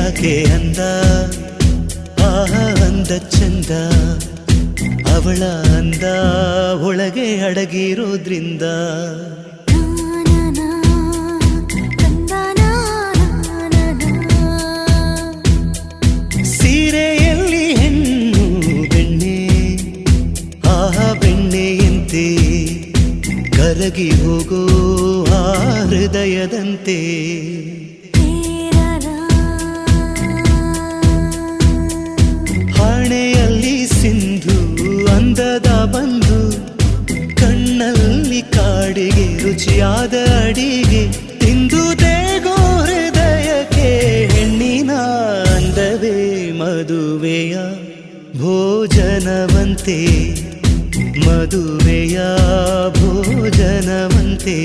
ಯಾಕೆ ಅಂದ ಅಂದ ಚಂದ ಅವಳ ಅಂದ ಒಳಗೆ ಅಡಗಿರೋದ್ರಿಂದ ಸೀರೆಯಲ್ಲಿ ಹೆಣ್ಣು ಬೆಣ್ಣೆ ಬೆಣ್ಣೆಯಂತೆ ಕರಗಿ ಹೋಗೋ ಆ ಹೃದಯದಂತೆ ಹಣೆಯಲ್ಲಿ ಸಿಂಧು ಅಂದದ ಬಂದು ಕಣ್ಣಲ್ಲಿ ಕಾಡಿಗೆ ರುಚಿಯಾದ ಅಡಿಗೆ ತಿಂದು ದೇಗೋ ಹೃದಯಕ್ಕೆ ಹೆಣ್ಣಿನ ಅಂದವೇ ಮದುವೆಯ ಭೋಜನವಂತೆ ಮದುವೆಯ ಭೋಜನವಂತೆ